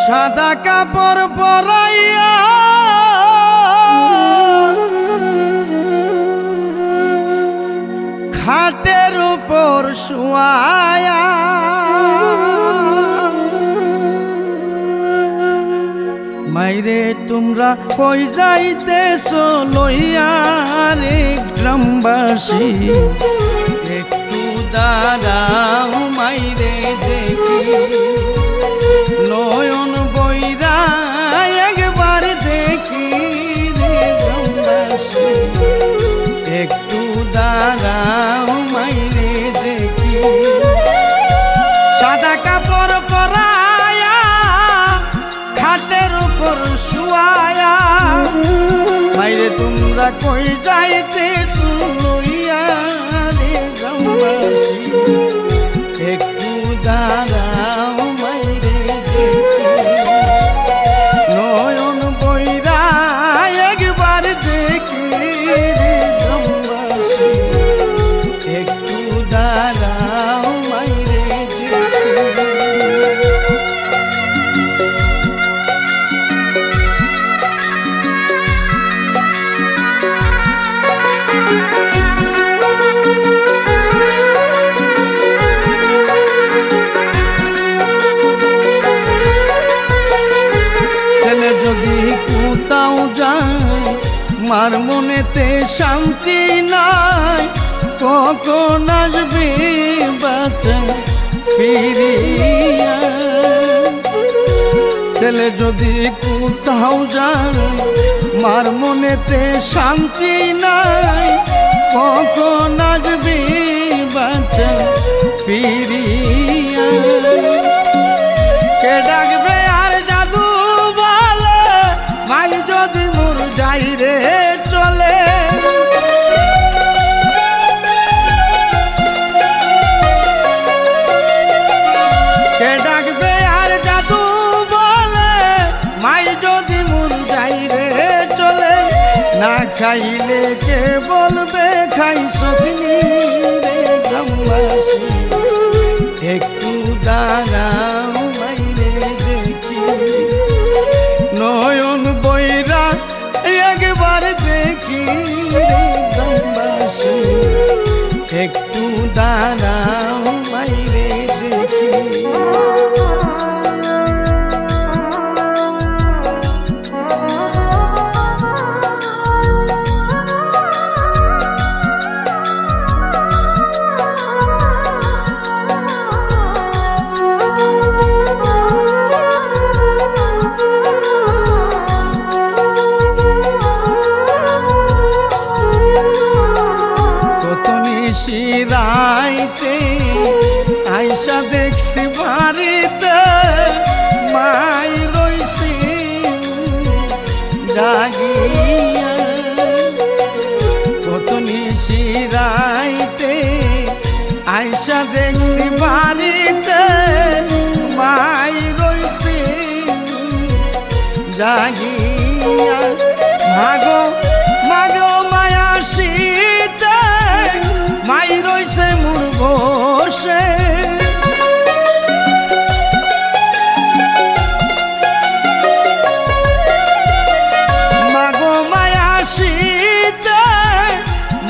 সাদা কাপড় পরাইয়া খাটের উপর শুয়ায়া মাইরে তোমরা কই যাইতেছো লইয়া রে গ্রামবাসী একটু দাঁড়াও মাইরে দেখি নয়ন বইরা একবার দেখি রে গ্রামবাসী একটু দাঁড়াও মাইরে দেখি সাদা কাপড় পরায়া খাটের উপর শুয়ায়া মাইরে তোমরা কই যাইতেছো লইয়া রে গ্রামবাসী একটু দাঁড়াও মাইরে দেখি নয়ন বইরা একবার দেখি রে গ্রামবাসী একটু দাঁড়াও মাইরে দেখি যদি কোথাও যায় মার মনেতে শান্তি নাই কখন আসবে বাঁচা ফিরিয়া ছেলে যদি কোথাও যায় মার মনেতে শান্তি নাই কখন আসবে বাঁচা ফিরিয়া কে ডাকবে আর জাদু মাই যদি মোর যাই রে চলে কে ডাকবে আর জাদু বলে মাই যদি মোর যাই রে চলে না খাইলে কে বলবে খাই সখিনি রে গ্রামবাসী একটু দাঁড়াও মাইরে দেখি নয়ন বইরা একবার দেখি রে গ্রামবাসী একটু দাঁড়াও মাইরে দেখি রাইতে আইসা দেখছি বাড়িতে মাই রইছি জাগিয়া কত নিশি রাইতে আইসা দেখছি বাড়িতে মাই রইছি জাগিয়া মাগো মাগো মায়া শীতে মাই রইছে মোর বসে মাগো মায়া শীতে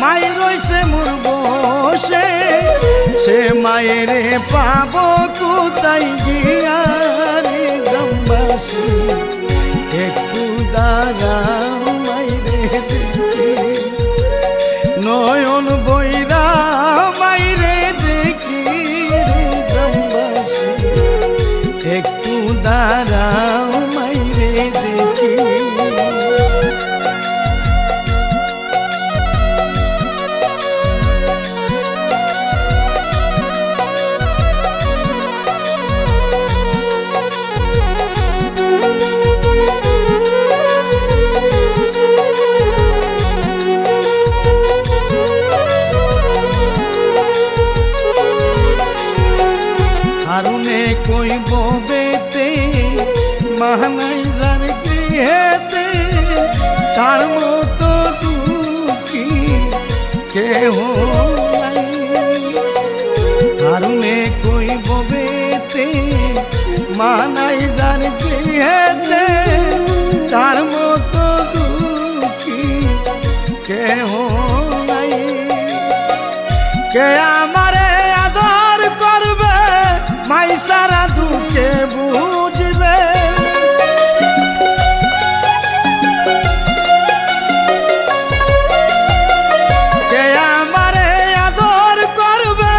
মাই রইছে মোর বসে সে মায়েরে পাবো কোথায় গিয়া রে গ্রামবাসী একটু দাঁড়াও মাইরে দেখি নয়ন বইরা মাইরে দেখি রে গ্রামবাসী একটু দাঁড়াও মাইরে দেখি কইব বেতে মানাই যার গৃহেতে তার মতো দুঃখী কেহ নাই। হারুনে কইব বেতে মানাই যার গৃহেতে তার মতো দুঃখী কেহ নাই। কে আমারে আদর করবে মাই সারা দুঃখে বুঝবে। কে আমারে আদর করবে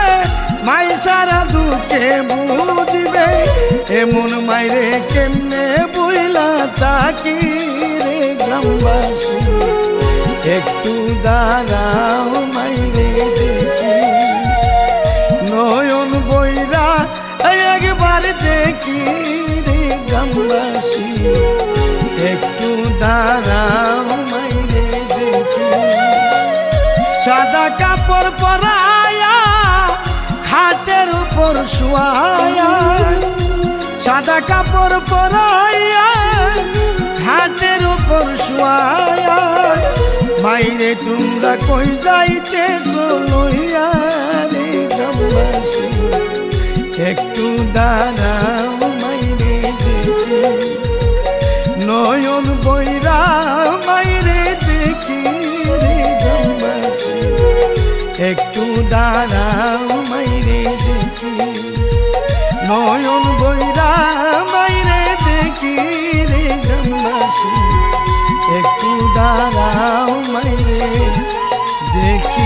মাই সারা দুঃখে বুঝবে। এমন মাইরে কেমনে বইলা তাকি রে গ্রামবাসী একটু দাঁড়াও মাইরে দেখি। নয়ন বইরা একবার দেখি রে গ্রামবাসী একটু দাঁড়াও মাইরে দেখি। সাদা কাপড় পরায়া খাটের উপর শুয়ায়া, সাদা কাপড় পরাইয়া ঘাটের উপর শুয়ায়া মাইরে তোমরা কই যাইতেছ লইয়া রে গ্রামবাসী একটু দাঁড়াও মাইরে দেখি। নয়ন বইরা মাইরে দেখি রে গ্রামবাসী একটু দাঁড়াও মাইরে দেখি। নয়ন বইরা মাইরে দেখি রে গ্রামবাসী একটু দাঁড়াও মাইরে দেখি।